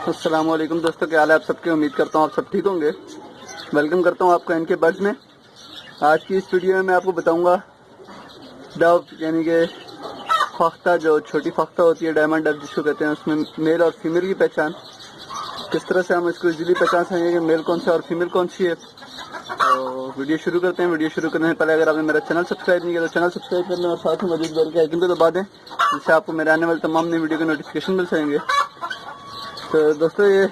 अस्सलाम वालेकुम दोस्तों, क्या हाल है आप सबके। उम्मीद करता हूँ आप सब ठीक होंगे। वेलकम करता हूँ आपका इनके बर्ड्स में। आज की इस वीडियो में मैं आपको बताऊंगा डव यानी कि फख्ता, जो छोटी फख्ता होती है डायमंड डव जिसको कहते हैं, उसमें मेल और फीमेल की पहचान किस तरह से हम इसको इजीली पहचान सकेंगे कि मेल कौन सा और फीमेल कौन सी है। तो वीडियो शुरू करते हैं। वीडियो शुरू करने से पहले अगर आपने मेरा चैनल सब्सक्राइब नहीं किया तो चैनल सब्सक्राइब कर लें और साथ ही मौजूद बेल के आइकन को दबा दें, जिससे आपको मेरे आने वाले तमाम नई वीडियो के नोटिफिकेशन मिल सकेंगे। तो दोस्तों, ये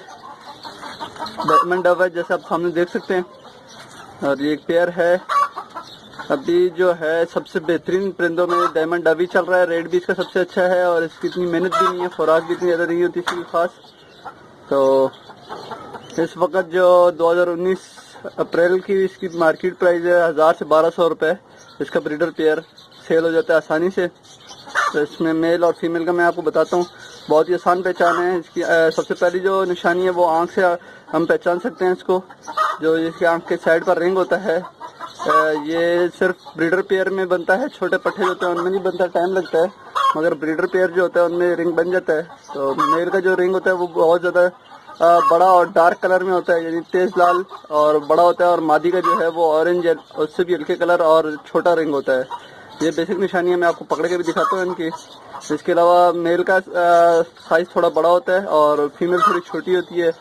डायमंड डव है जैसे आप सामने देख सकते हैं, और ये एक पेयर है। अभी जो है सबसे बेहतरीन परिंदों में डायमंड डव ही चल रहा है। रेट भी इसका सबसे अच्छा है और इसकी इतनी मेहनत भी नहीं है, खुराक भी इतनी ज़्यादा नहीं होती इसकी खास। तो इस वक्त जो 2019 अप्रैल की इसकी मार्केट प्राइस है 1000 से 1200 रुपये। इसका ब्रीडर पेयर सेल हो जाता है आसानी से। तो इसमें मेल और फीमेल का मैं आपको बताता हूँ। बहुत ही आसान पहचान है इसकी। सबसे पहली जो निशानी है वो आंख से हम पहचान सकते हैं इसको। जो इसके आंख के साइड पर रिंग होता है, ये सिर्फ ब्रीडर पेयर में बनता है। छोटे पट्टे होते हैं उनमें नहीं बनता, टाइम लगता है, मगर ब्रीडर पेयर जो होता है उनमें रिंग बन जाता है। तो मेल का जो रिंग होता है वो बहुत ज़्यादा बड़ा और डार्क कलर में होता है, यानी तेज लाल और बड़ा होता है। और मादी का जो है वो ऑरेंज है, उससे भी हल्के कलर और छोटा रिंग होता है। ये बेसिक निशानी है, मैं आपको पकड़ के भी दिखाता हूँ इनकी। इसके अलावा मेल का साइज थोड़ा बड़ा होता है और फीमेल थोड़ी छोटी होती है।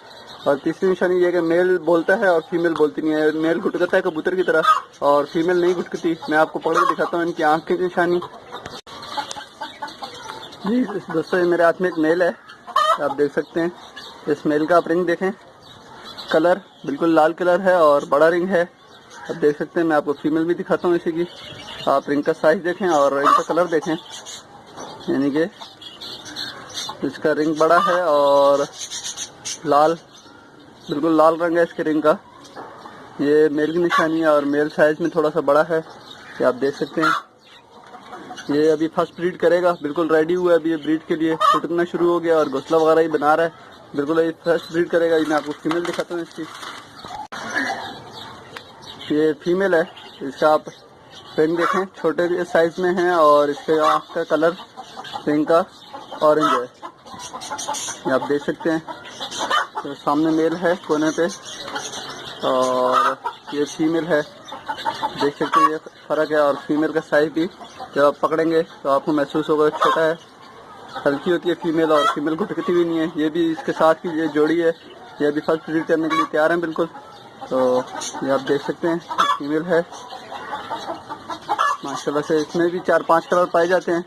और तीसरी निशानी ये है कि मेल बोलता है और फीमेल बोलती नहीं है। मेल घुटकता है कबूतर की तरह और फीमेल नहीं घुटकती। मैं आपको पकड़ के दिखाता हूँ इनकी आँख की निशानी। जी दोस्तों, ये मेरे हाथ में एक मेल है, आप देख सकते हैं। इस मेल का आप रिंग देखें, कलर बिल्कुल लाल कलर है और बड़ा रिंग है, आप देख सकते हैं। मैं आपको फीमेल भी दिखाता हूँ इसी की। आप रिंग का साइज देखें और रिंग का कलर देखें, यानी कि इसका रिंग बड़ा है और लाल, बिल्कुल लाल रंग है इसके रिंग का। ये मेल की निशानी है और मेल साइज में थोड़ा सा बड़ा है, ये आप देख सकते हैं। ये अभी फर्स्ट ब्रीड करेगा, बिल्कुल रेडी हुआ है अभी ये ब्रीड के लिए। फुटना शुरू हो गया और घोंसला वगैरह ही बना रहा है, बिल्कुल ये फर्स्ट ब्रीड करेगा। मैं आपको फीमेल दिखाता हूँ इसकी। ये फीमेल है, इसका आप रिंग देखें, छोटे साइज में है और इसके आँख का कलर रिंग का ऑरेंज है, ये आप देख सकते हैं। तो सामने मेल है कोने पे और ये फीमेल है, देख सकते हैं ये फ़र्क है। और फीमेल का साइज भी जब आप पकड़ेंगे तो आपको महसूस होगा छोटा है, हल्की होती है फीमेल और फीमेल घुटकती भी नहीं है। ये भी इसके साथ की ये जोड़ी है, ये अभी फर्स्ट ब्रीड करने के लिए तैयार है बिल्कुल। तो ये आप देख सकते हैं फीमेल है माशाल्लाह से। इसमें भी 4-5 कलर पाए जाते हैं।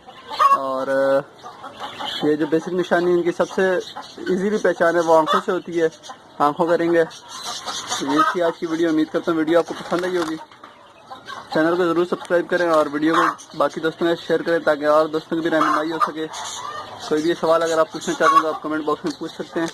और ये जो बेसिक निशानी इनकी सबसे इजीली पहचान है वो आंखों से होती है, आंखों का रिंग है। तो ये थी आज की वीडियो। उम्मीद करता हूँ वीडियो आपको पसंद आई होगी। चैनल को ज़रूर सब्सक्राइब करें और वीडियो को बाकी दोस्तों के साथ शेयर करें ताकि और दोस्तों की भी रहनुमाई हो सके। कोई भी सवाल अगर आप पूछना चाहते हैं तो आप कमेंट बॉक्स में पूछ सकते हैं।